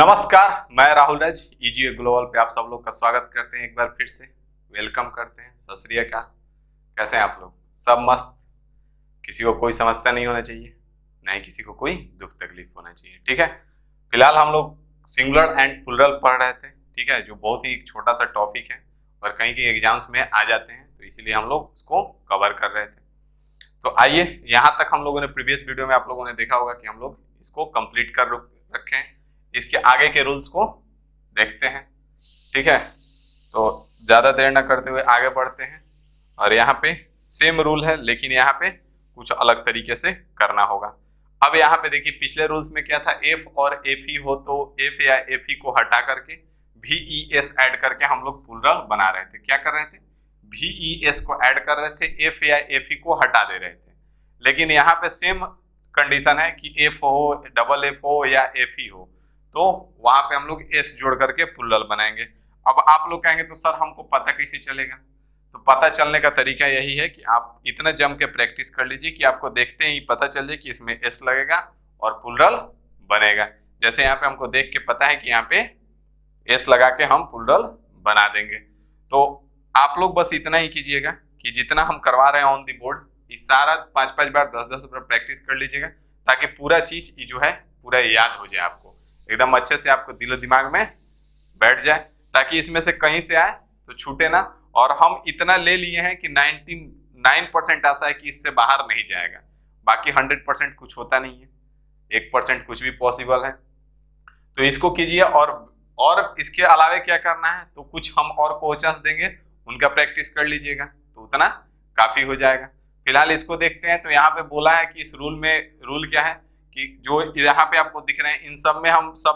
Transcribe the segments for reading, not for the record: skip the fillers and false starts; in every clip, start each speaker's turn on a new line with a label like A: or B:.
A: नमस्कार, मैं Rahul Raj easy global पे आप सब लोग का स्वागत करते हैं। एक बार फिर से वेलकम करते हैं। सत श्री अकाल। कैसे हैं आप लोग? सब मस्त? किसी को कोई समस्या नहीं होना चाहिए, ना ही किसी को कोई दुख तकलीफ होना चाहिए। ठीक है, फिलहाल हम लोग सिंगुलर एंड प्लूरल पढ़ रहे थे। ठीक है, जो बहुत ही छोटा सा टॉपिक है और कहीं के एग्जाम्स में आ जाते हैं, तो इसीलिए हम लोग उसको कवर कर रहे थे। तो आइए, यहाँ तक हम लोगों ने प्रीवियस वीडियो में आप लोगों ने देखा होगा कि हम लोग इसको कंप्लीट कर रखे हैं। इसके आगे के रूल्स को देखते हैं। ठीक है, तो ज्यादा देर ना करते हुए आगे बढ़ते हैं। और यहाँ पे सेम रूल है, लेकिन यहाँ पे कुछ अलग तरीके से करना होगा। अब यहाँ पे देखिए, पिछले रूल्स में क्या था, एफ और एफ ई हो तो एफ या एफ ई को हटा करके वी ई एस ऐड करके हम लोग प्लूरल बना रहे थे। क्या कर रहे थे? वी ई एस को ऐड कर रहे थे, एफ या एफ ई को हटा दे रहे थे। लेकिन यहाँ पे सेम कंडीशन है कि एफ हो, डबल एफ हो या एफ ई हो, तो वहां पे हम लोग एस जोड़ करके प्लूरल बनाएंगे। अब आप लोग कहेंगे तो सर हमको पता कैसे चलेगा? तो पता चलने का तरीका यही है कि आप इतना जम के प्रैक्टिस कर लीजिए कि आपको देखते ही पता चल जाए कि इसमें एस लगेगा और प्लूरल बनेगा। जैसे यहाँ पे हमको देख के पता है कि यहाँ पे एस लगा के हम प्लूरल बना देंगे। तो आप लोग बस इतना ही कीजिएगा कि जितना हम करवा रहे हैं ऑन दी बोर्ड, इस सारा 5-5 बार 10-10 बार प्रैक्टिस कर लीजिएगा, ताकि पूरा चीज जो है पूरा याद हो जाए, आपको एकदम अच्छे से आपको दिलो दिमाग में बैठ जाए, ताकि इसमें से कहीं से आए तो छूटे ना। और हम इतना ले लिए हैं कि 99% आशा है कि इससे बाहर नहीं जाएगा। बाकी 100% कुछ होता नहीं है, 1% कुछ भी पॉसिबल है। तो इसको कीजिए। और इसके अलावे क्या करना है, तो कुछ हम और क्वेश्चंस देंगे, उनका प्रैक्टिस कर लीजिएगा, तो उतना काफी हो जाएगा। फिलहाल इसको देखते हैं। तो यहाँ पे बोला है कि इस रूल क्या है कि जो यहाँ पे आपको दिख रहे हैं, इन सब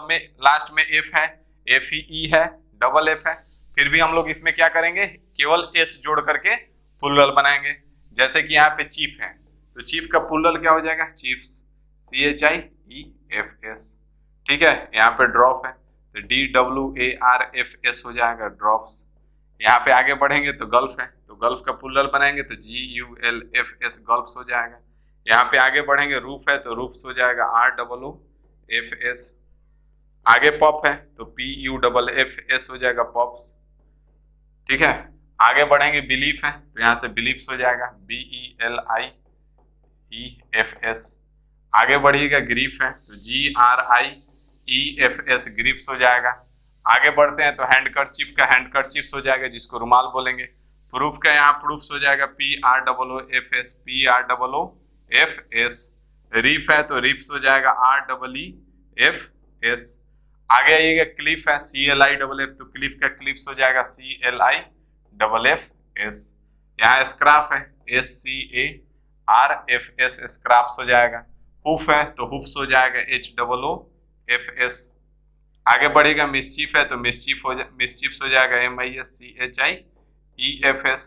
A: में लास्ट में एफ है, एफ ई है, डबल एफ है। फिर भी हम लोग इसमें क्या करेंगे, केवल एस जोड़ करके प्लूरल बनाएंगे। जैसे कि यहाँ पे चीफ है, तो चीफ का प्लूरल क्या हो जाएगा? Chiefs, CHIEFS। ठीक है, यहाँ पे ड्रॉप है तो DWARFS हो जाएगा, ड्रॉप्स। यहाँ पे आगे बढ़ेंगे तो गल्फ है, तो गल्फ का प्लूरल बनाएंगे तो GULFS, गल्फ्स हो जाएगा। यहाँ पे आगे बढ़ेंगे, रूफ है तो रूफ्स हो जाएगा, ROOFS। आगे पॉप है तो PUFFS हो जाएगा, पॉप्स। ठीक है, आगे बढ़ेंगे, बिलीफ है तो यहाँ से बिलीफ्स हो जाएगा, BELIEFS। आगे बढ़िएगा, ग्रीफ है तो GRIEFS, ग्रीफ्स हो जाएगा। आगे बढ़ते हैं तो हैंडकरचीफ का हैंडकरचीफ्स हो जाएगा, जिसको रुमाल बोलेंगे। प्रूफ का यहाँ प्रूफ्स हो जाएगा, PROOFS। रीफ है तो रीफ्स हो जाएगा, REEFS। आगे आइएगा, क्लिफ है, CLIFF, तो क्लिफ का क्लिप्स हो जाएगा, CLIFFS। यहाँ स्क्राफ है, SCARFS, स्क्राफ्स हो जाएगा। हुफ है तो हुफ्स हो जाएगा, HOOFS। आगे बढ़ेगा, मिसचीफ है तो मिसचीफ्स हो जाएगा, MISCHIEFS।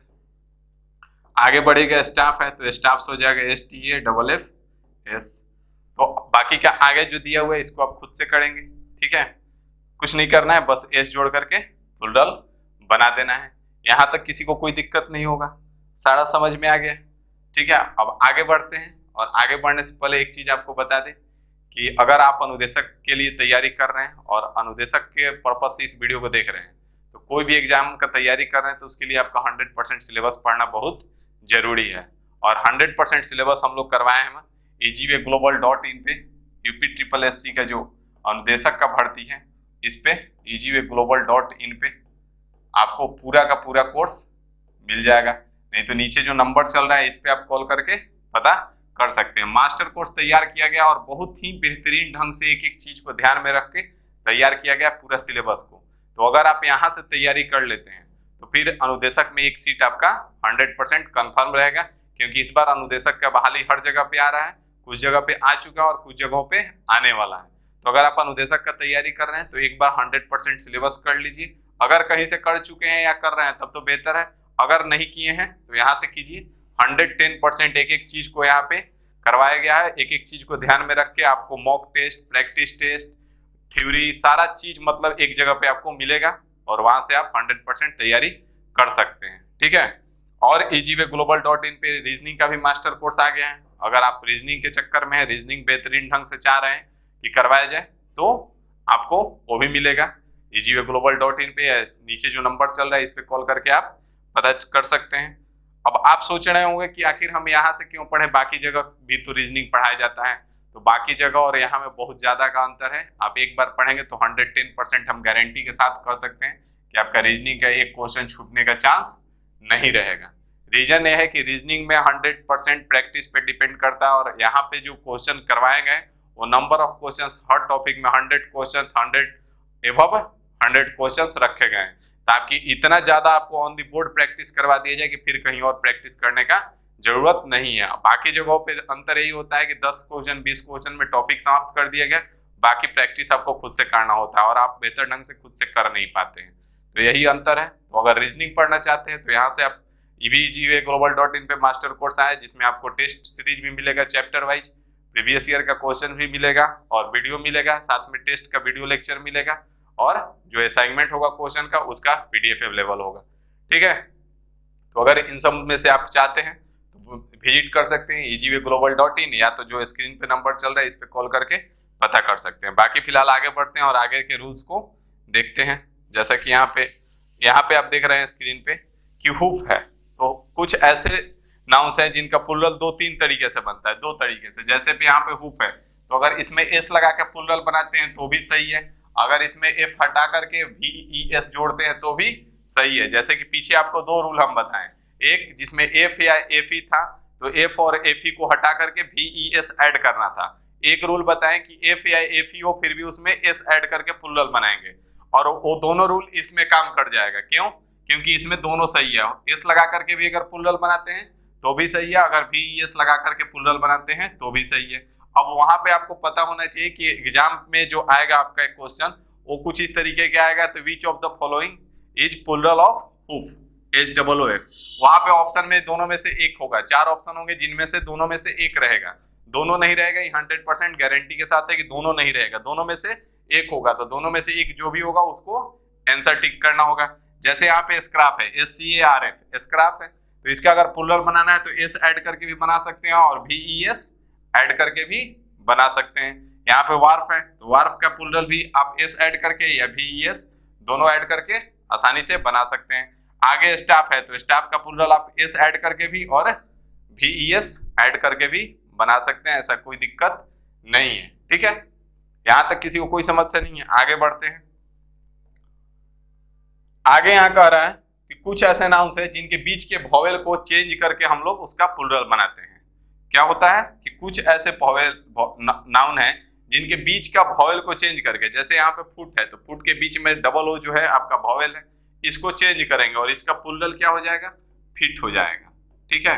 A: आगे बढ़ेगा, स्टाफ है तो स्टाफ्स हो जाएगा, STAFFS। तो बाकी का आगे जो दिया हुआ है इसको आप खुद से करेंगे। ठीक है, कुछ नहीं करना है, बस एस जोड़ करके प्लूरल बना देना है। यहां तक किसी को कोई दिक्कत नहीं होगा, सारा समझ में आ गया। ठीक है, अब आगे बढ़ते हैं। और आगे बढ़ने से पहले एक चीज आपको बता दें कि अगर आप अनुदेशक के लिए तैयारी कर रहे हैं और अनुदेशक के पर्पज से इस वीडियो को देख रहे हैं, तो कोई भी एग्जाम का तैयारी कर रहे हैं, तो उसके लिए आपका 100% सिलेबस पढ़ना बहुत जरूरी है। और 100% सिलेबस हम लोग करवाए हैं easywayglobal.in पे। UPSSC का जो अनुदेशक का भर्ती है, इस पे easywayglobal.in पे आपको पूरा का पूरा कोर्स मिल जाएगा। नहीं तो नीचे जो नंबर चल रहा है, इस पे आप कॉल करके पता कर सकते हैं। मास्टर कोर्स तैयार किया गया और बहुत ही बेहतरीन ढंग से एक एक चीज को ध्यान में रख के तैयार किया गया पूरा सिलेबस को। तो अगर आप यहाँ से तैयारी कर लेते हैं तो फिर अनुदेशक में एक सीट आपका 100% कंफर्म रहेगा, क्योंकि इस बार अनुदेशक का बहाली हर जगह पे आ रहा है, कुछ जगह पे आ चुका है और कुछ जगहों पे आने वाला है। तो अगर आप अनुदेशक का तैयारी कर रहे हैं तो एक बार 100% सिलेबस कर लीजिए। अगर कहीं से कर चुके हैं या कर रहे हैं तब तो बेहतर है, अगर नहीं किए हैं तो यहाँ से कीजिए। 110% एक एक चीज को यहाँ पे करवाया गया है। एक एक चीज को ध्यान में रख के आपको mock test, practice test, theory, सारा चीज मतलब एक जगह पे आपको मिलेगा और वहां से आप 100% तैयारी कर सकते हैं। ठीक है, और easywayglobal.in पे रीजनिंग का भी मास्टर कोर्स आ गया है। अगर आप रीजनिंग के चक्कर में है, रीजनिंग बेहतरीन ढंग से चाह रहे हैं कि करवाया जाए, तो आपको वो भी मिलेगा। easywayglobal.in पे या नीचे जो नंबर चल रहा है इस पे कॉल करके आप पता कर सकते हैं। अब आप सोच रहे होंगे कि आखिर हम यहाँ से क्यों पढ़े, बाकी जगह भी तो रीजनिंग पढ़ाया जाता है। तो बाकी जगह और यहाँ में बहुत ज्यादा का अंतर है। आप एक बार पढ़ेंगे तो 110% हम गारंटी के साथ कह सकते हैं कि आपका रीजनिंग का एक क्वेश्चन छूटने का चांस नहीं रहेगा। रीजन ये है कि रीजनिंग में 100% प्रैक्टिस पे डिपेंड करता है, और यहाँ पे जो क्वेश्चन करवाए गए वो number of questions her topic में 100 क्वेश्चन 100 क्वेश्चंस रखे गए हैं, ताकि इतना ज्यादा आपको ऑन द बोर्ड प्रैक्टिस करवा दिया जाए कि फिर कहीं और प्रैक्टिस करने का जरूरत नहीं है। बाकी जगहों पे अंतर यही होता है कि 10 क्वेश्चन 20 क्वेश्चन में टॉपिक समाप्त कर दिया गया, बाकी प्रैक्टिस आपको खुद से करना होता है और आप बेहतर ढंग से खुद से कर नहीं पाते हैं। तो यही अंतर है। तो अगर रीजनिंग पढ़ना चाहते हैं तो यहाँ से आप easywayglobal.in पे मास्टर कोर्स आए, जिसमें आपको टेस्ट सीरीज भी मिलेगा चैप्टर वाइज, प्रीवियस ईयर का क्वेश्चन भी मिलेगा और वीडियो मिलेगा, साथ में टेस्ट का वीडियो लेक्चर मिलेगा, और जो असाइनमेंट होगा क्वेश्चन का उसका PDF अवेलेबल होगा। ठीक है, तो अगर इन सब में से आप चाहते हैं तो विजिट कर सकते हैं easywayglobal.in, या तो जो स्क्रीन पे नंबर चल रहा है इस पे कॉल करके पता कर सकते हैं। बाकी फिलहाल आगे बढ़ते हैं और आगे के रूल्स को देखते हैं। जैसा कि यहाँ पे आप देख रहे हैं स्क्रीन पे कि हुप है, तो कुछ ऐसे नाउन्स हैं जिनका प्लुरल 2-3 तरीके से बनता है, 2 तरीके से। जैसे भी यहाँ पे हुप है तो अगर इसमें एस लगा के प्लुरल बनाते हैं तो भी सही है, अगर इसमें एफ हटा करके VES जोड़ते हैं तो भी सही है। जैसे कि पीछे आपको 2 रूल हम बताएं, एक जिसमें एफ या एफी था तो एफ और एफी को हटा करके VES ऐड करना था। एक रूल बताएं कि एफ या एफी हो फिर भी उसमें एस ऐड करके प्लुरल बनाएंगे, और वो दोनों रूल इसमें काम कर जाएगा। क्यों? क्योंकि इसमें दोनों सही है। एस लगा करके भी अगर प्लुरल बनाते हैं तो भी सही है, अगर VES लगा करके प्लुरल बनाते हैं तो भी सही है। अब वहां पे आपको पता होना चाहिए कि एग्जाम में जो आएगा आपका एक क्वेश्चन वो कुछ इस तरीके का आएगा, तो which of the following is plural of hoop, HOOF। वहां पे ऑप्शन में दोनों में से एक होगा, 4 ऑप्शन होंगे जिनमें से दोनों में से एक रहेगा। दोनों नहीं रहेगा, ये 100% गारंटी के साथ है कि दोनों नहीं रहेगा, दोनों में से एक होगा। तो दोनों में से एक जो भी होगा उसको आंसर टिक करना होगा। जैसे यहाँ पे स्क्रैप है, SCARF स्क्रैप है, तो इसका अगर प्लुरल बनाना है तो एस ऐड करके भी बना सकते हैं और VES ऐड करके भी बना सकते हैं। यहाँ पे वार्फ है तो वार्फ का प्लुरल भी आप एस ऐड करके या VES दोनों ऐड करके आसानी से बना सकते हैं। आगे स्टाफ है तो स्टाफ का प्लुरल आप एस ऐड करके भी और VES ऐड करके भी बना सकते हैं, ऐसा कोई दिक्कत नहीं है। ठीक है, यहां तक किसी को कोई समस्या नहीं है। आगे बढ़ते हैं। आगे यहाँ कह रहा है कि कुछ ऐसे नाउन्स है जिनके बीच के वॉवेल को चेंज करके हम लोग उसका प्लुरल बनाते हैं। क्या होता है कि कुछ ऐसे नाउन है जिनके बीच का वॉवेल को चेंज करके, जैसे यहाँ पे फुट है तो फुट के बीच में डबल ओ जो है आपका वॉवेल है, इसको चेंज करेंगे और इसका प्लुरल क्या हो जाएगा, फिट हो जाएगा। ठीक है,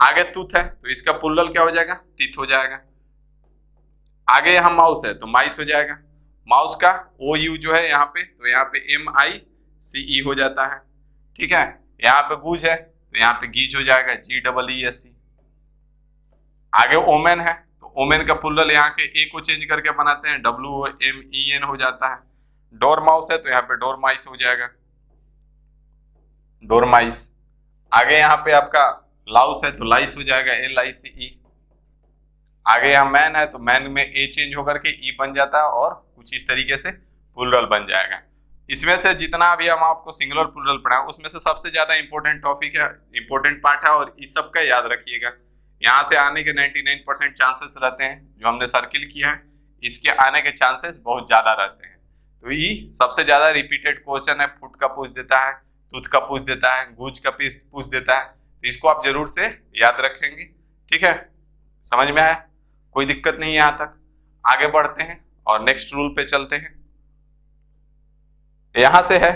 A: आगे टूथ है तो इसका प्लुरल क्या हो जाएगा, टीथ हो जाएगा। आगे यहाँ माउस है तो माइस हो जाएगा, माउस का OU जो है यहाँ पे तो यहाँ पे MICE हो जाता है। ठीक है, यहाँ पे गूज है तो यहाँ पे गीज हो जाएगा, GEESE। आगे ओमेन है तो ओमेन का प्लुरल यहाँ के ए को चेंज करके बनाते हैं, WOMEN हो जाता है। डोर माउस है तो यहाँ पे डोर माइस हो जाएगा, डोर माइस। आगे यहाँ पे आपका लाउस है तो लाइस हो जाएगा, LICE। आगे यहाँ मैन है तो मैन में ए चेंज होकर के ई बन जाता है और कुछ इस तरीके से प्लुरल बन जाएगा। इसमें से जितना भी हम आपको सिंगुलर प्लुरल पढ़ाएं उसमें से सबसे ज्यादा इंपॉर्टेंट टॉपिक है, इंपॉर्टेंट पार्ट है, और इस सब का याद रखिएगा। यहाँ से आने के 99% चांसेस रहते हैं, जो हमने सर्किल किया है इसके आने के चांसेस बहुत ज्यादा रहते हैं। तो ये सबसे ज्यादा रिपीटेड क्वेश्चन है, फुट का पूछ देता है, टूथ का पूछ देता है, गूज का पूछ देता है, तो इसको आप जरूर से याद रखेंगे। ठीक है, समझ में आया, कोई दिक्कत नहीं है यहाँ तक। आगे बढ़ते हैं और नेक्स्ट रूल पे चलते हैं। यहां से है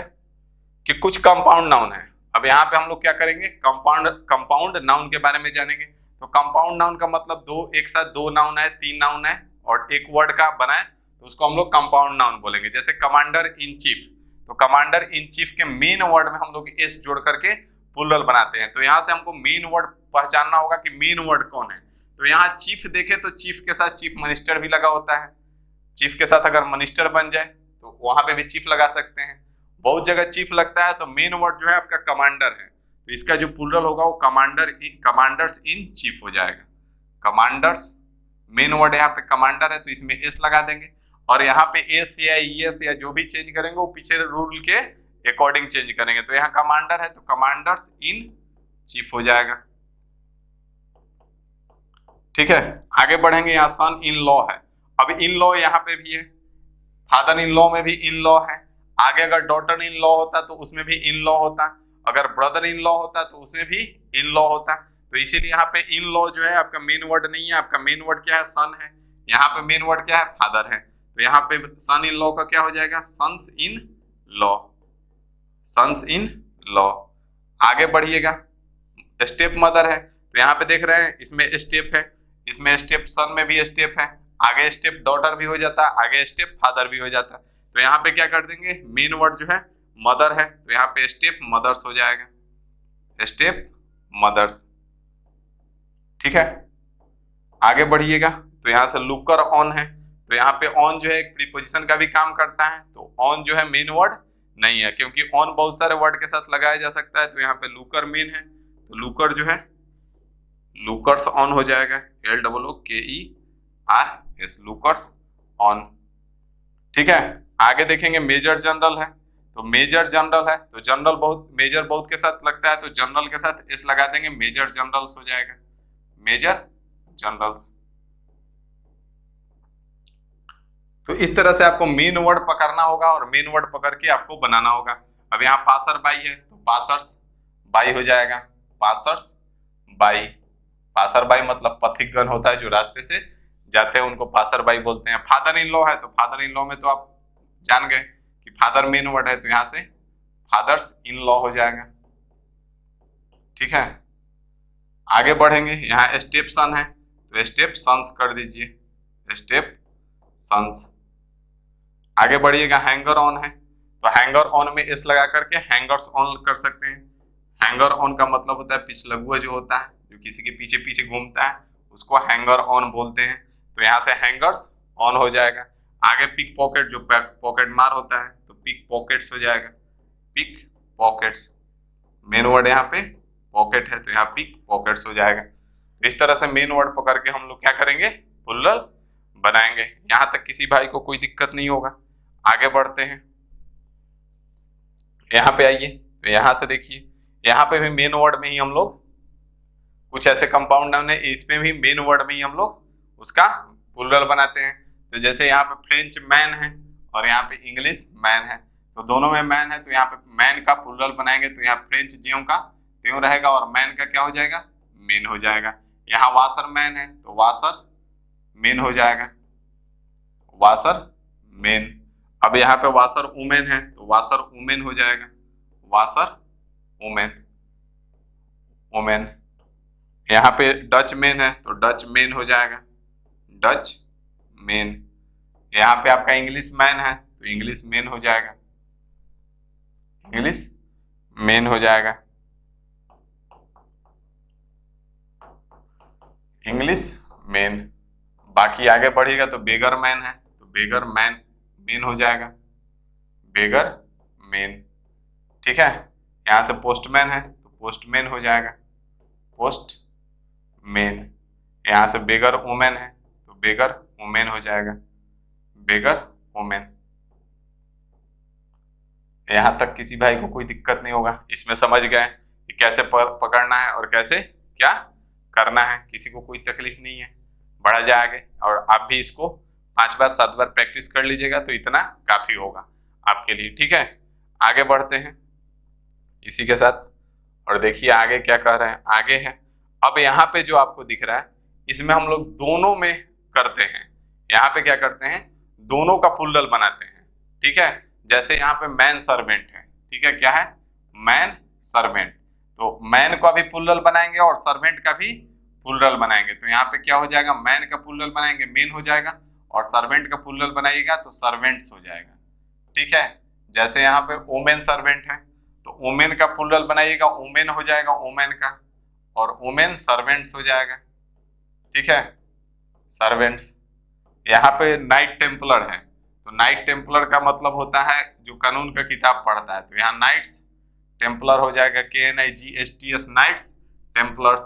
A: कि कुछ कंपाउंड नाउन है। अब यहाँ पे हम लोग क्या करेंगे, कंपाउंड नाउन के बारे में जानेंगे। तो कंपाउंड नाउन का मतलब एक साथ दो नाउन है, 3 नाउन है और एक वर्ड का बना है तो उसको हम लोग कंपाउंड नाउन बोलेंगे। जैसे कमांडर इन चीफ, तो कमांडर इन चीफ के मेन वर्ड में हम लोग एस जोड़ करके प्लुरल बनाते हैं। तो यहाँ से हमको मेन वर्ड पहचानना होगा कि मेन वर्ड कौन है। तो यहाँ चीफ देखे तो चीफ के साथ चीफ मिनिस्टर भी लगा होता है, चीफ के साथ अगर मिनिस्टर बन जाए तो वहां पे भी चीफ लगा सकते हैं, बहुत जगह चीफ लगता है। तो मेन वर्ड जो है आपका कमांडर है, तो इसका जो प्लुरल होगा वो कमांडर्स इन चीफ हो जाएगा। कमांडर्स मेन वर्ड यहाँ पे कमांडर है तो इसमें एस लगा देंगे। और यहाँ पे एस या ईएस या जो भी चेंज करेंगे वो पीछे रूल के अकॉर्डिंग चेंज करेंगे। तो यहाँ कमांडर है तो कमांडर्स इन चीफ हो जाएगा। ठीक है, आगे बढ़ेंगे। यहाँ सन इन लॉ है, अब इन लॉ यहाँ पे भी है, फादर इन लॉ में भी इन लॉ है। आगे अगर डॉटर इन लॉ होता तो उसमें भी इन लॉ होता, अगर ब्रदर इन लॉ होता तो उसमें भी इन लॉ होता। तो इसीलिए यहाँ पे इन लॉ जो है आपका मेन वर्ड नहीं है, आपका मेन वर्ड क्या है, सन है। यहाँ पे मेन वर्ड क्या है, फादर है। तो यहाँ पे सन इन लॉ का क्या हो जाएगा, sons in law, sons in law. आगे बढ़िएगा, स्टेप मदर है तो यहाँ पे देख रहे हैं इसमें स्टेप है, इसमें स्टेप सन में भी स्टेप है, आगे स्टेप डॉटर भी हो जाता, आगे स्टेप फादर भी हो जाता। तो यहाँ पे क्या कर देंगे, मेन वर्ड जो है मदर है तो यहाँ पे स्टेप मदर्स हो जाएगा, स्टेप मदर्स। ठीक है, आगे बढ़िएगा। तो यहाँ से लुकर ऑन है तो यहाँ पे ऑन जो है एक प्रीपोजिशन का भी काम करता है, तो ऑन जो है मेन वर्ड नहीं है क्योंकि ऑन बहुत सारे वर्ड के साथ लगाया जा सकता है। तो यहाँ पे लुकर मेन है तो लुकर जो है लुकर्स ऑन हो जाएगा, LOOKERS, लुकर्स ऑन। ठीक है, आगे देखेंगे मेजर जनरल है तो मेजर जनरल है तो जनरल बहुत, मेजर बहुत के साथ लगता है तो जनरल के साथ एस लगा देंगे, मेजर जनरल्स हो जाएगा, मेजर जनरल्स। तो इस तरह से आपको मेन वर्ड पकड़ना होगा और मेन वर्ड पकड़ के आपको बनाना होगा। अब यहाँ पासर बाई है तो पासर्स बाई हो जाएगा, पासर्स बाई। पासर बाई मतलब पथिकगण होता है जो रास्ते से जाते हैं उनको पासर बाई बोलते हैं। फादर इन लॉ है तो फादर इन लॉ में तो आप जान गए कि फादर मेन वर्ड है तो यहाँ से फादर्स इन लॉ हो जाएगा। ठीक है, आगे बढ़ेंगे। यहाँ स्टेप सन है तो स्टेप सन्स कर दीजिए, स्टेप सन्स। आगे बढ़िएगा, हैंगर ऑन है तो हैंगर ऑन में एस लगा करके हैंगर्स ऑन कर सकते हैं। हैंगर ऑन का मतलब होता है पिछलगुआ जो होता है, जो किसी के पीछे पीछे घूमता है, उसको हैंगर ऑन बोलते हैं। तो यहाँ से हैंगर्स ऑन हो जाएगा। आगे पिक पॉकेट, जो पॉकेट मार होता है तो पिक पॉकेट्स हो जाएगा, पिक पॉकेट्स। मेन वर्ड यहाँ पे पॉकेट है तो यहाँ पिक पॉकेट्स हो जाएगा। तो इस तरह से मेन वर्ड पकड़ के हम लोग क्या करेंगे, प्लुरल बनाएंगे। यहाँ तक किसी भाई को कोई दिक्कत नहीं होगा। आगे बढ़ते हैं, यहाँ पे आइए तो यहाँ से देखिए, यहाँ पे भी मेन वर्ड में ही हम लोग कुछ ऐसे कंपाउंड नाउन है, इसमें भी मेन वर्ड में ही हम लोग उसका प्लुरल बनाते हैं। तो जैसे यहाँ पे फ्रेंच मैन है और यहाँ पे इंग्लिश मैन है, तो दोनों में मैन है तो यहाँ पे मैन का प्लुरल बनाएंगे तो यहाँ फ्रेंच ज्यों का त्यों रहेगा और मैन का क्या हो जाएगा, मेन हो जाएगा। यहाँ वाशर मैन है तो वाशर मेन हो जाएगा, वाशर मेन। अब यहाँ पे वाशर वुमेन है तो वाशर वुमेन हो जाएगा, वाशर वुमेन, वुमेन। यहाँ पे डच मेन है तो डच मेन हो जाएगा, डच मेन। यहाँ पे आपका इंग्लिश मैन है तो इंग्लिश मेन हो जाएगा, इंग्लिश मेन हो जाएगा, इंग्लिश मेन। बाकी आगे बढ़ेगा तो बेगर मैन है तो बेगर मैन मेन हो जाएगा, बेगर मेन। ठीक है, यहाँ से पोस्टमैन है तो पोस्टमैन हो जाएगा, पोस्ट मेन। यहाँ से बेगर वुमेन है तो बेगर वुमेन हो जाएगा, बेगर वुमेन। यहाँ तक किसी भाई को कोई दिक्कत नहीं होगा। इसमें समझ गए कि कैसे पकड़ना है और कैसे क्या करना है, किसी को कोई तकलीफ नहीं है। बढ़ा जाए आगे और आप भी इसको 5 बार 7 बार प्रैक्टिस कर लीजिएगा तो इतना काफी होगा आपके लिए। ठीक है, आगे बढ़ते हैं इसी के साथ और देखिए आगे क्या कह रहे हैं। आगे है, अब यहाँ पे जो आपको दिख रहा है इसमें हम लोग दोनों में करते हैं। यहाँ पे क्या करते हैं, दोनों का प्लुरल बनाते हैं। ठीक है, जैसे यहाँ पे मैन सर्वेंट है, ठीक है, क्या है, मैन सर्वेंट। तो मैन का भी प्लुरल बनाएंगे और सर्वेंट का भी प्लुरल बनाएंगे। तो यहाँ पे क्या हो जाएगा, मैन का प्लुरल बनाएंगे मेन हो जाएगा और सर्वेंट का प्लुरल बनाइएगा तो सर्वेंट्स हो जाएगा। ठीक है, जैसे यहाँ पे वुमेन सर्वेंट है तो वुमेन का प्लुरल बनाइएगा, वुमेन हो जाएगा वुमेन का और वुमेन सर्वेंट्स हो जाएगा। ठीक है, सर्वेंट्स। यहाँ पे नाइट टेम्पलर है तो नाइट टेम्पलर का मतलब होता है जो कानून का किताब पढ़ता है, तो यहाँ नाइट्स टेम्पलर हो जाएगा, KNIGHTS, Knights Templars,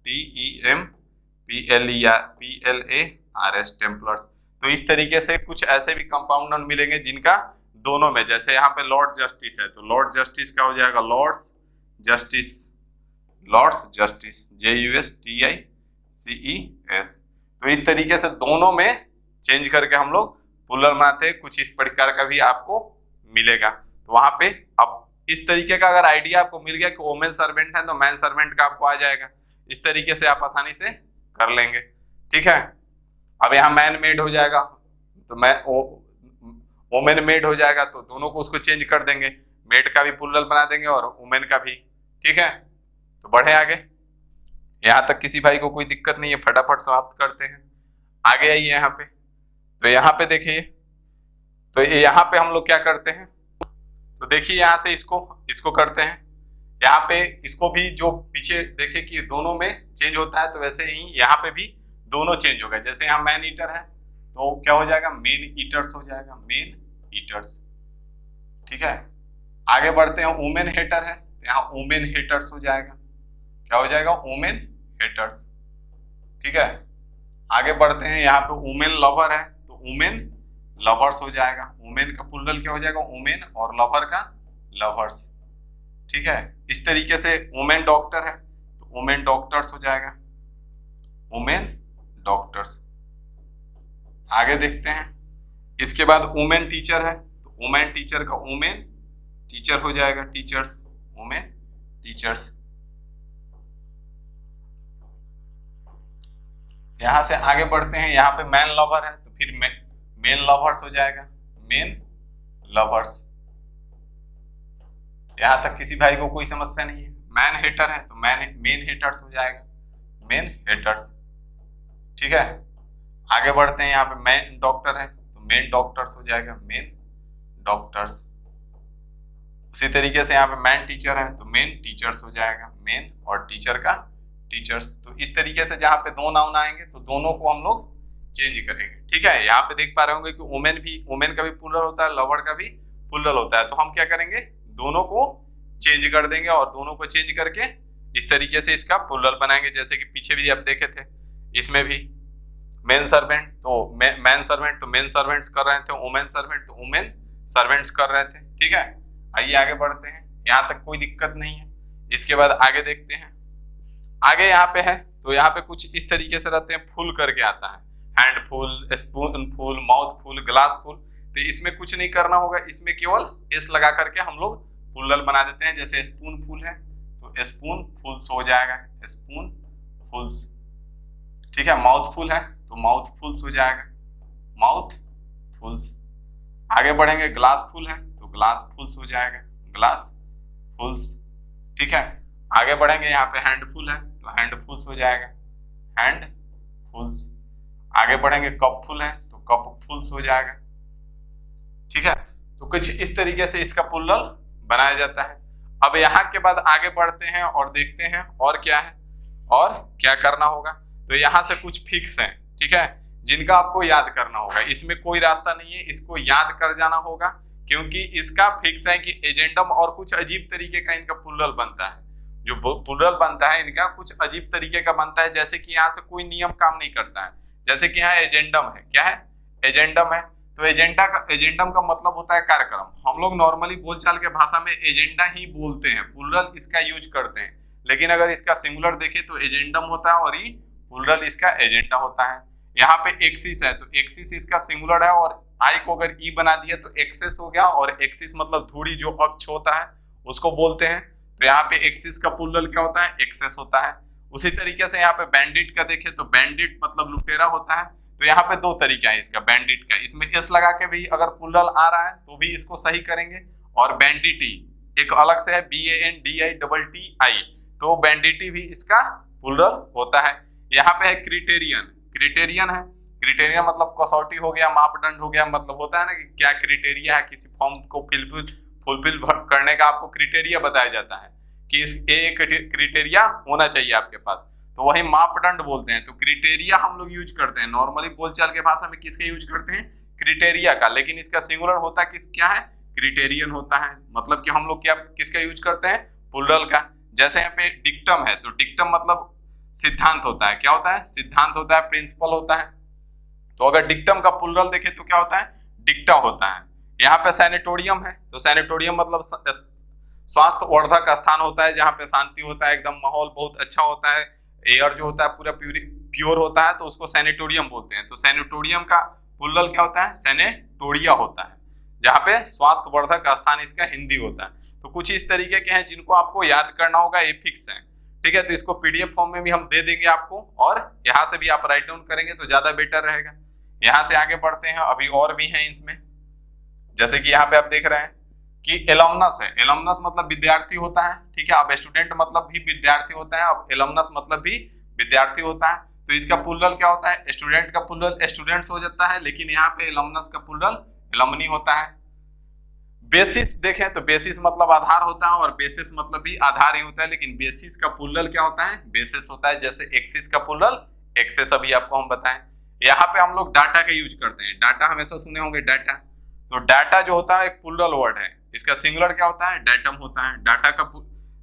A: TEMPLERS, Templars. तो इस तरीके से कुछ ऐसे भी कंपाउंड मिलेंगे जिनका दोनों में, जैसे यहाँ पे लॉर्ड जस्टिस है तो लॉर्ड जस्टिस का हो जाएगा lords justice, lords justice JUSTICES। तो इस तरीके से दोनों में चेंज करके हम लोग प्लूरल बनाते हैं, कुछ इस प्रकार का भी आपको मिलेगा। तो वहां पे अब इस तरीके का अगर आइडिया आपको मिल गया कि वोमेन सर्वेंट है तो मैन सर्वेंट का आपको आ जाएगा, इस तरीके से आप आसानी से कर लेंगे। ठीक है, अब यहाँ मैन मेड हो जाएगा तो वोमेन मेड हो जाएगा, तो दोनों को उसको चेंज कर देंगे, मेड का भी प्लूरल बना देंगे और वुमेन का भी। ठीक है, तो बढ़े आगे, यहाँ तक किसी भाई को कोई दिक्कत नहीं है, फटाफट समाप्त करते हैं। आगे आइए यहाँ पे, तो यहाँ पे देखिए, तो यहाँ पे हम लोग क्या करते हैं, तो देखिए यहाँ से इसको करते हैं, यहाँ पे इसको भी जो पीछे देखे कि दोनों में चेंज होता है, तो वैसे ही यहाँ पे भी दोनों चेंज होगा। जैसे यहाँ मैन ईटर है तो क्या हो जाएगा, मेन ईटर्स हो जाएगा, मेन ईटर्स। ठीक है, आगे बढ़ते हैं, वुमेन हेटर है तो यहाँ वुमेन हेटर्स हो जाएगा, क्या हो जाएगा, वुमेन हेटर्स। ठीक है, आगे बढ़ते हैं, यहाँ पे वुमेन लवर है तो वुमेन लवर्स हो जाएगा, वुमेन का प्लूरल क्या हो जाएगा, वुमेन, और लवर का लवर्स। ठीक है, इस तरीके से वुमेन डॉक्टर है तो वुमेन डॉक्टर्स हो जाएगा, वुमेन डॉक्टर्स। आगे देखते हैं, इसके बाद वुमेन टीचर है तो वुमेन टीचर का वुमेन टीचर हो जाएगा, टीचर्स, वुमेन टीचर्स। यहां से आगे बढ़ते हैं, यहाँ पे मैन लवर है तो फिर मेन लवर्स हो जाएगा, मेन लवर्स। यहां तक किसी भाई को कोई समस्या नहीं है। मैन हेटर है तो मेन हेटर्स हो जाएगा, मेन हेटर्स। ठीक है, आगे बढ़ते हैं, यहाँ पे मैन डॉक्टर है तो मेन डॉक्टर्स हो जाएगा, मेन डॉक्टर्स। उसी तरीके से यहाँ पे मैन टीचर है तो मेन टीचर्स हो जाएगा, मेन और टीचर का टीचर्स। तो इस तरीके से जहाँ पे दो नाउन आएंगे तो दोनों को हम लोग चेंज करेंगे। ठीक है, यहाँ पे देख पा रहे होंगे कि वुमेन का भी प्लूरल होता है, लवर का भी प्लूरल होता है, तो हम क्या करेंगे, दोनों को चेंज कर देंगे और दोनों को चेंज करके इस तरीके से इसका प्लूरल बनाएंगे। जैसे कि पीछे भी आप देखे थे, इसमें भी मेन सर्वेंट तो मैन सर्वेंट तो मेन सर्वेंट्स कर रहे थे, वुमेन सर्वेंट तो वुमेन सर्वेंट्स कर रहे थे। ठीक है, आइए आगे बढ़ते हैं, यहाँ तक कोई दिक्कत नहीं है। इसके बाद आगे देखते हैं, आगे यहाँ पे है तो यहाँ पे कुछ इस तरीके से रहते हैं, फुल करके आता है, hand full, spoon full, mouth full, glass full. तो इसमें कुछ नहीं करना होगा, इसमें केवल एस लगा करके हम लोग प्लूरल बना देते हैं। जैसे स्पून फुल है तो स्पून फुल्स हो जाएगा, स्पून फुल्स। ठीक है, माउथ फुल है तो माउथ फुल्स हो जाएगा, माउथ फुल्स। आगे बढ़ेंगे, ग्लास फुल है तो ग्लास फुल्स हो जाएगा, ग्लास फुल्स। ठीक है, आगे बढ़ेंगे, यहाँ पे हैंड फुल है तो हैंड फुल्स हो जाएगा, हैंड फुल्स। आगे बढ़ेंगे, कप फुल है तो कप फुल्स हो जाएगा। ठीक है, तो कुछ इस तरीके से इसका प्लूरल बनाया जाता है। अब यहाँ के बाद आगे बढ़ते हैं और देखते हैं और क्या है और क्या करना होगा। तो यहाँ से कुछ फिक्स है, ठीक है, जिनका आपको याद करना होगा, इसमें कोई रास्ता नहीं है, इसको याद कर जाना होगा, क्योंकि इसका फिक्स है कि एजेंडम और कुछ अजीब तरीके का इनका प्लूरल बनता है। जो प्लूरल बनता है इनका कुछ अजीब तरीके का बनता है, जैसे कि यहाँ से कोई नियम काम नहीं करता है। जैसे कि यहाँ एजेंडम है, क्या है, एजेंडम है, तो एजेंडम का मतलब होता है कार्यक्रम। हम लोग नॉर्मली बोलचाल के भाषा में एजेंडा ही बोलते हैं, प्लूरल इसका यूज करते हैं, लेकिन अगर इसका सिंगुलर देखें तो एजेंडम होता है और ये प्लूरल इसका एजेंडा होता है। यहाँ पे एक्सिस है तो एक्सिस इसका सिंगुलर है, और आई को अगर ई बना दिया तो एक्सेस हो गया, और एक्सिस मतलब धुरी जो अक्ष होता है उसको बोलते हैं। तो यहाँ पे एक्सिस का प्लूरल क्या होता है, एक्सेस होता है। उसी तरीके से यहाँ पे बैंडिट का देखें तो बैंडिट मतलब लुटेरा होता है। तो यहाँ पे दो तरीका है इसका, बैंडिट का, इसमें एस लगा के भी अगर प्लूरल आ रहा है तो भी इसको सही करेंगे, और बैंडिटी एक अलग से है, BANDITTI, तो बैंडिटी भी इसका प्लूरल होता है। यहाँ पे है क्रिटेरियन, क्रिटेरियन है, क्रिटेरियन मतलब कसौटी हो गया, मापदंड हो गया, मतलब होता है ना कि क्या क्रिटेरिया है, किसी फॉर्म को फुलफिल करने का आपको क्रिटेरिया बताया जाता है कि इस क्रिटेरिया होना चाहिए आपके पास, तो वही मापदंड बोलते हैं। तो क्रिटेरिया हम लोग यूज करते हैं नॉर्मली बोलचाल के भाषा में, किसका यूज करते हैं, क्रिटेरिया का, लेकिन इसका सिंगुलर होता है क्या है, क्रिटेरियन होता है। मतलब कि हम लोग क्या किसका यूज करते हैं, प्लूरल का। जैसे यहाँ पे डिक्टम है तो डिक्टम मतलब सिद्धांत होता है, क्या होता है, सिद्धांत होता है, प्रिंसिपल होता है। तो अगर डिक्टम का प्लूरल देखें तो क्या होता है, डिक्टा होता है। यहाँ पे सैनिटोरियम है, तो सैनिटोरियम मतलब स्वास्थ्य वर्धक स्थान होता है जहाँ पे शांति होता है, एकदम माहौल बहुत अच्छा होता है, एयर जो होता है पूरा प्योर होता है, तो उसको सैनिटोरियम बोलते हैं। तो सैनिटोरियम का प्लूरल क्या होता है, सैनिटोरिया होता है, जहाँ पे स्वास्थ्य वर्धक स्थान इसका हिंदी होता है। तो कुछ इस तरीके के हैं जिनको आपको याद करना होगा, ये फिक्स है, ठीक है। तो इसको पीडीएफ फॉर्म में भी हम दे देंगे आपको, और यहाँ से भी आप राइट डाउन करेंगे तो ज्यादा बेटर रहेगा। यहाँ से आगे बढ़ते हैं, अभी और भी हैं इसमें, जैसे कि यहाँ पे आप देख रहे हैं कि एलमनस है। एलमनस मतलब विद्यार्थी होता है, ठीक है। अब स्टूडेंट मतलब भी विद्यार्थी होता है, अब एलमनस मतलब भी विद्यार्थी होता है। तो इसका प्लूरल क्या होता है, स्टूडेंट का प्लूरल स्टूडेंट्स हो जाता है, लेकिन यहाँ पे एलमनस का प्लूरल एलमनी होता है। बेसिस देखें तो बेसिस मतलब आधार होता है, और बेसिस मतलब भी आधार ही होता है, लेकिन बेसिस का प्लूरल क्या होता है, बेसिस होता है। जैसे एक्सिस का प्लूरल एक्सेस, अभी आपको हम बताएं। यहाँ पे हम लोग डाटा का यूज करते हैं, डाटा हमेशा सुने होंगे डाटा। तो डाटा जो होता है एक प्लूरल वर्ड है, इसका सिंगुलर क्या होता है, डाटम होता है। डाटा का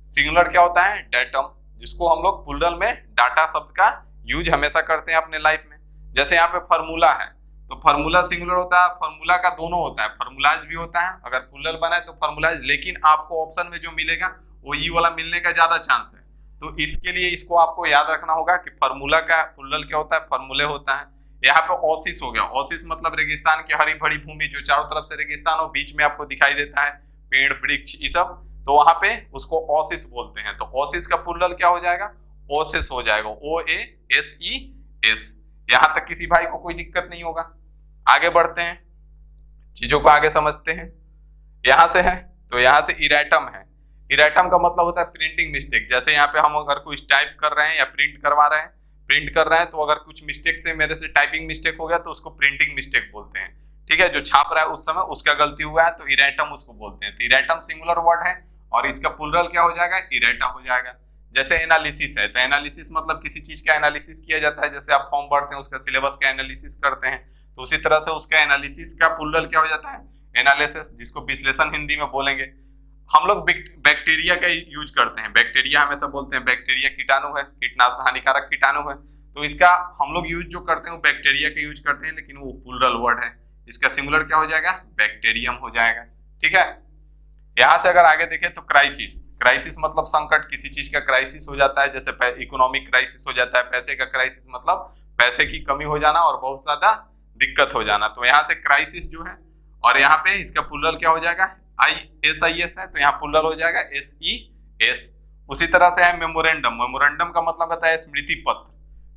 A: सिंगुलर क्या होता है, डाटम, जिसको हम लोग प्लूरल में डाटा शब्द का यूज हमेशा करते हैं अपने लाइफ में। जैसे यहाँ पे फार्मूला है, तो फार्मूला सिंगुलर होता है, फार्मूला का दोनों होता है, फार्मूलाज भी होता है, अगर प्लूरल बना है तो फार्मूलाज, लेकिन आपको ऑप्शन में जो मिलेगा वो ई वाला मिलने का ज्यादा चांस है। तो इसके लिए इसको आपको याद रखना होगा कि फार्मूला का प्लूरल क्या होता है, फार्मूले होता है। यहाँ पे ओसिस हो गया, ओसिस मतलब रेगिस्तान की हरी भरी भूमि, जो चारों तरफ से रेगिस्तान हो, बीच में आपको दिखाई देता है पेड़ वृक्ष ये सब, तो वहां पे उसको ओसिस बोलते हैं। तो ओसिस का प्लूरल क्या हो जाएगा, ओसिस हो जाएगा, OASES। यहाँ तक किसी भाई को कोई दिक्कत नहीं होगा। आगे बढ़ते हैं, चीजों को आगे समझते हैं। यहां से है तो यहाँ से इरेटम है। इरेटम का मतलब होता है प्रिंटिंग मिस्टेक। जैसे यहाँ पे हम अगर कुछ टाइप कर रहे हैं या प्रिंट करवा रहे हैं, प्रिंट कर रहे हैं, तो अगर कुछ मिस्टेक से मेरे से टाइपिंग मिस्टेक हो गया तो उसको प्रिंटिंग मिस्टेक बोलते हैं, ठीक है। जो छाप रहा है उस समय उसका गलती हुआ है तो इरेटम उसको बोलते हैं। तो इरेटम सिंगुलर वर्ड है और इसका प्लूरल क्या हो जाएगा, इरेटा हो जाएगा। जैसे एनालिसिस है, तो एनालिसिस मतलब किसी चीज का एनालिसिस किया जाता है, जैसे आप फॉर्म भरते हैं उसका सिलेबस का एनालिसिस करते हैं, तो उसी तरह से उसका एनालिसिस का प्लूरल क्या हो जाता है, एनालिसिस, जिसको विश्लेषण हिंदी में बोलेंगे। हम लोग बैक्टीरिया का यूज करते हैं, बैक्टीरिया हमेशा बोलते हैं, बैक्टीरिया कीटाणु है, कीटनाशक हानिकारक कीटाणु है, तो इसका हम लोग यूज जो करते हैं वो बैक्टीरिया का यूज करते हैं, लेकिन वो प्लूरल वर्ड है। इसका सिंगुलर क्या हो जाएगा, बैक्टीरियम हो जाएगा, ठीक है। यहाँ से अगर आगे देखें तो क्राइसिस, क्राइसिस मतलब संकट, किसी चीज का क्राइसिस हो जाता है, जैसे इकोनॉमिक क्राइसिस हो जाता है, पैसे का क्राइसिस मतलब पैसे की कमी हो जाना और बहुत ज्यादा दिक्कत हो जाना। तो यहाँ से क्राइसिस जो है, और यहाँ पे इसका प्लूरल क्या हो जाएगा, SIS है, तो यहाँ प्लूरल हो जाएगा SES। उसी तरह से है मेमोरेंडम, मेमोरेंडम का मतलब होता है स्मृति पत्र,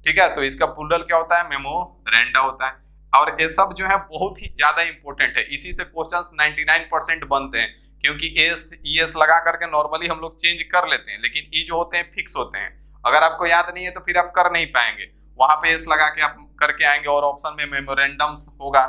A: ठीक है। तो इसका प्लूरल क्या होता है, मेमोरेंडा होता है। और ये सब जो है बहुत ही ज्यादा इंपॉर्टेंट है, इसी से क्वेश्चंस 99% बनते हैं, क्योंकि ES लगा करके नॉर्मली हम लोग चेंज कर लेते हैं, लेकिन ई जो होते हैं फिक्स होते हैं। अगर आपको याद नहीं है तो फिर आप कर नहीं पाएंगे, वहां पे एस लगा के आप करके आएंगे और ऑप्शन में मेमोरेंडम्स होगा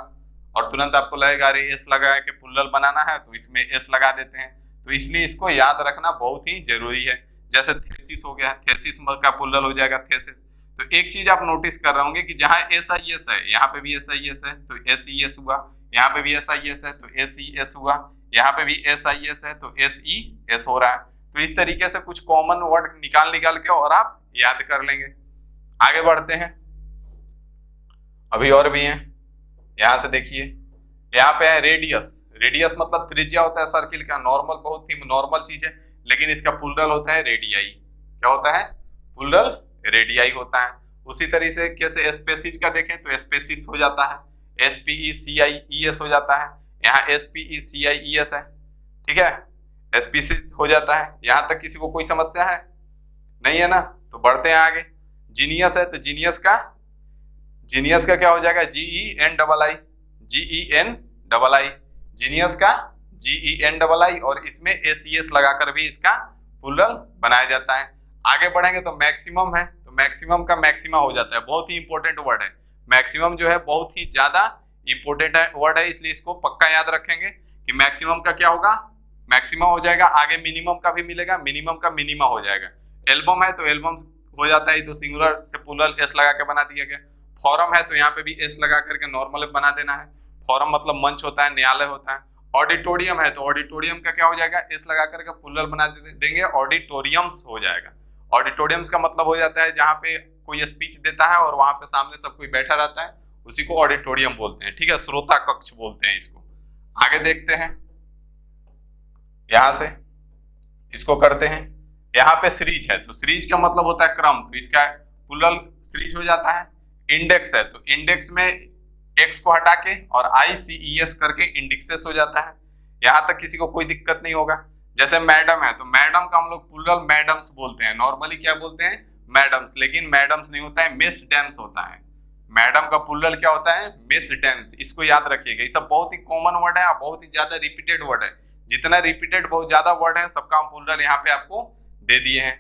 A: और तुरंत आपको लगेगा अरे एस लगा के प्लूरल बनाना है, तो इसमें एस लगा देते हैं। तो इसलिए इसको याद रखना बहुत ही जरूरी है। जैसे थेसिस हो गया, थेसिस का प्लूरल हो जाएगा थेसिस। तो एक चीज आप नोटिस कर रहे होंगे कि जहां SIS है यहाँ पे भी SIS है तो SES हुआ, यहाँ पे भी SIS है तो SES हुआ, यहाँ पे भी SIS है तो SES हो रहा है। तो इस तरीके से कुछ कॉमन वर्ड निकाल के और आप याद कर लेंगे। आगे बढ़ते हैं, अभी और भी हैं। यहां से देखिए, यहाँ पे है रेडियस, रेडियस मतलब त्रिज्या होता है सर्किल का, नॉर्मल बहुत ही नॉर्मल चीज है, लेकिन इसका प्लूरल होता है रेडियाई। क्या होता है, प्लूरल रेडियाई होता है। उसी तरीके से कैसे स्पेसिस का देखें तो स्पेसिस हो जाता है, SPECIES हो जाता है, यहाँ SPECIES है, ठीक है, स्पीसीज हो जाता है। यहाँ तक किसी को कोई समस्या है, नहीं है ना। तो बढ़ते हैं आगे। जीनियस है तो जीनियस का क्या हो जाएगा, GENII, GENII, जीनियस का GENII, और इसमें SES लगाकर भी इसका प्लूरल बनाया जाता है। आगे बढ़ेंगे तो मैक्सिमम है, तो मैक्सिमम का मैक्सिमा हो जाता है, बहुत ही इंपॉर्टेंट वर्ड है। मैक्सिमम जो है बहुत ही ज्यादा इंपॉर्टेंट वर्ड है, इसलिए इसको पक्का याद रखेंगे कि मैक्सिमम का क्या होगा, मैक्सिमम हो जाएगा। आगे मिनिमम का भी मिलेगा, मिनिमम का मिनिमा हो जाएगा। एल्बम है तो एल्बम हो जाता है, तो सिंगुलर से प्लूरल S लगा के बना दिया गया। फोरम है तो यहाँ पे भी S लगा करके नॉर्मल बना देना है। फोरम मतलब मंच होता है, न्यायालय होता है। ऑडिटोरियम है तो ऑडिटोरियम का क्या हो जाएगा, S लगा करके प्लूरल बना देंगे, ऑडिटोरियम्स हो जाएगा। ऑडिटोरियम्स का मतलब हो जाता है जहाँ पे कोई स्पीच देता है और वहां पे सामने सब कोई बैठा रहता है, उसी को ऑडिटोरियम बोलते हैं, ठीक है, श्रोता कक्ष बोलते हैं इसको। आगे देखते हैं, यहां से इसको करते हैं, यहाँ पे सीरीज है तो सीरीज का मतलब होता है क्रम, तो इसका प्लूरल सीरीज हो जाता है। इंडेक्स है तो इंडेक्स में एक्स को हटा के और ICES करके इंडेक्सेस हो जाता है। यहां तक किसी को कोई दिक्कत नहीं होगा। जैसे मैडम है तो मैडम का हम लोग प्लूरल मैडम्स बोलते हैं, नॉर्मली क्या बोलते हैं, मैडम्स, लेकिन मैडम्स नहीं होता है, मिस डेम्स होता है। मैडम का प्लूरल क्या होता है, मिस डेम्स। इसको याद रखिएगा, ये सब बहुत ही कॉमन वर्ड है, बहुत ही ज्यादा रिपीटेड वर्ड है। जितना रिपीटेड बहुत ज्यादा वर्ड है सबका हम प्लूरल यहाँ पे आपको दे दिए हैं।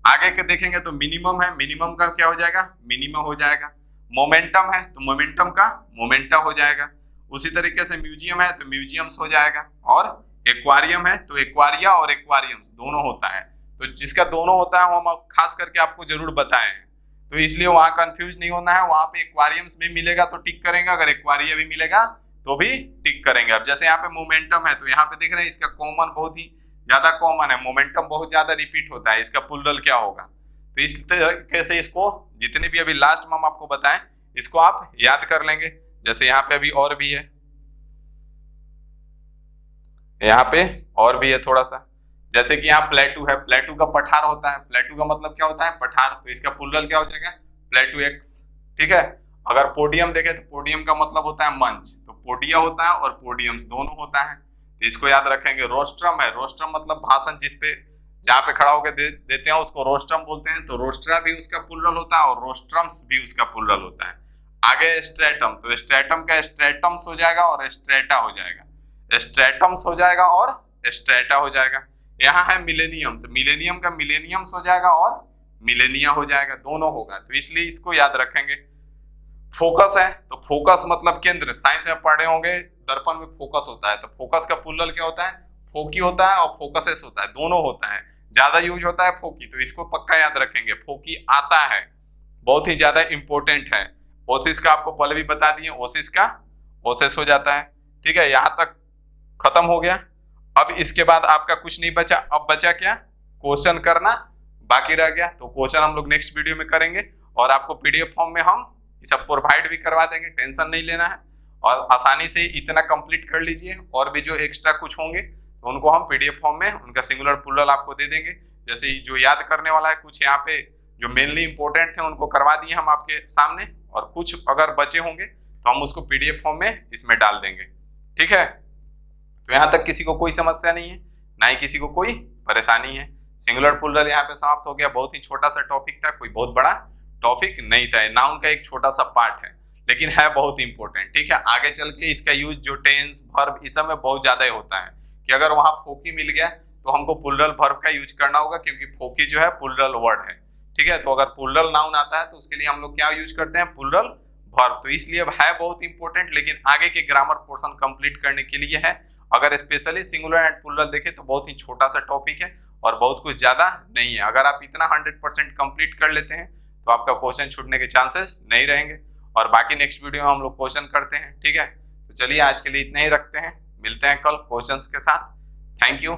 A: आगे के देखेंगे तो मिनिमम है, मिनिमम का क्या हो जाएगा, मिनिमम हो जाएगा। मोमेंटम है तो मोमेंटम का मोमेंटा हो जाएगा। उसी तरीके से म्यूजियम है तो म्यूजियम्स हो जाएगा, और एक्वारियम है तो एक्वारिया और एक्वारियम्स दोनों होता है। तो जिसका दोनों होता है वो हम खास करके आपको जरूर बताए हैं, तो इसलिए वहां कंफ्यूज नहीं होना है। वहां पे एक्वारियम्स भी मिलेगा तो टिक करेंगे, अगर एक्वारिया भी मिलेगा तो भी टिक करेंगे। अब जैसे यहाँ पे मोमेंटम है तो यहाँ पे देख रहे हैं इसका कॉमन बहुत ही ज्यादा कॉमन है, मोमेंटम बहुत ज्यादा रिपीट होता है, इसका प्लूरल क्या होगा। तो इस तरीके से इसको जितने भी अभी लास्ट में हम आपको बताएं इसको आप याद कर लेंगे। जैसे यहाँ पे अभी और भी है, यहाँ पे और भी है थोड़ा सा, जैसे कि यहाँ प्लेटू है, प्लेटू का पठार होता है, प्लेटू का मतलब क्या होता है, पठार, तो इसका प्लूरल क्या हो जाएगा, प्लेटू एक्स, ठीक है। अगर पोडियम देखे तो पोडियम का मतलब होता है मंच, तो पोडिया होता है और पोडियम्स दोनों होता है, तो इसको याद रखेंगे। रोस्ट्रम है, रोस्ट्रम मतलब भाषण, जिसपे जहाँ पे खड़ा होकर देते हैं उसको रोस्ट्रम बोलते हैं, तो रोस्ट्रा भी उसका प्लूरल होता है और रोस्ट्रम्स भी उसका प्लूरल होता है। आगे स्ट्रेटम, तो स्ट्रेटम का स्ट्रेटम्स हो जाएगा और स्ट्रेटा हो जाएगा, स्ट्रेटम्स हो जाएगा और स्ट्रेटा हो जाएगा। यहाँ है मिलेनियम, तो मिलेनियम का मिलेनियम्स हो जाएगा और मिलेनिया हो जाएगा, दोनों होगा, तो इसलिए इसको याद रखेंगे। फोकस है तो फोकस मतलब केंद्र, साइंस में पढ़े होंगे, दर्पण में फोकस होता है, तो फोकस का प्लूरल क्या होता है, फोकी होता है और फोकसेस होता है, दोनों होता है। ज्यादा यूज होता है फोकी, तो इसको पक्का याद रखेंगे, फोकी आता है, बहुत ही ज्यादा इंपॉर्टेंट है। ओसिस का आपको पहले भी बता दिए, ओसिस का ओसेस हो जाता है, ठीक है। यहाँ तक खत्म हो गया। अब इसके बाद आपका कुछ नहीं बचा, अब बचा क्या, क्वेश्चन करना बाकी रह गया, तो क्वेश्चन हम लोग नेक्स्ट वीडियो में करेंगे और आपको PDF फॉर्म में हम सब प्रोवाइड भी करवा देंगे, टेंशन नहीं लेना है। और आसानी से इतना कंप्लीट कर लीजिए, और भी जो एक्स्ट्रा कुछ होंगे तो उनको हम PDF फॉर्म में उनका सिंगुलर प्लूरल आपको दे देंगे। जैसे जो याद करने वाला है कुछ यहाँ पे जो मेनली इंपॉर्टेंट थे उनको करवा दिए हम आपके सामने, और कुछ अगर बचे होंगे तो हम उसको PDF फॉर्म में इसमें डाल देंगे, ठीक है। तो यहाँ तक किसी को कोई समस्या नहीं है, ना ही किसी को कोई परेशानी है। सिंगुलर प्लूरल यहाँ पे समाप्त हो गया। बहुत ही छोटा सा टॉपिक था, कोई बहुत बड़ा टॉपिक नहीं था, नाउन का एक छोटा सा पार्ट है, लेकिन है बहुत इंपॉर्टेंट, ठीक है। आगे चल के इसका यूज जो टेंस वर्ब इस सब में बहुत ज्यादा होता है, कि अगर वहां फोकी मिल गया तो हमको प्लूरल वर्ब का यूज करना होगा, क्योंकि फोकी जो है प्लूरल वर्ड है, ठीक है। तो अगर प्लूरल नाउन आता है तो उसके लिए हम लोग क्या यूज करते हैं, प्लूरल वर्ब। तो इसलिए है बहुत इंपॉर्टेंट, लेकिन आगे के ग्रामर पोर्शन कंप्लीट करने के लिए है। अगर स्पेशली सिंगुलर एंड प्लूरल देखें तो बहुत ही छोटा सा टॉपिक है और बहुत कुछ ज्यादा नहीं है। अगर आप इतना 100% कंप्लीट कर लेते हैं तो आपका क्वेश्चन छूटने के चांसेस नहीं रहेंगे, और बाकी नेक्स्ट वीडियो में हम लोग क्वेश्चन करते हैं, ठीक है। तो चलिए आज के लिए इतना ही रखते हैं, मिलते हैं कल क्वेश्चंस के साथ। Thank you.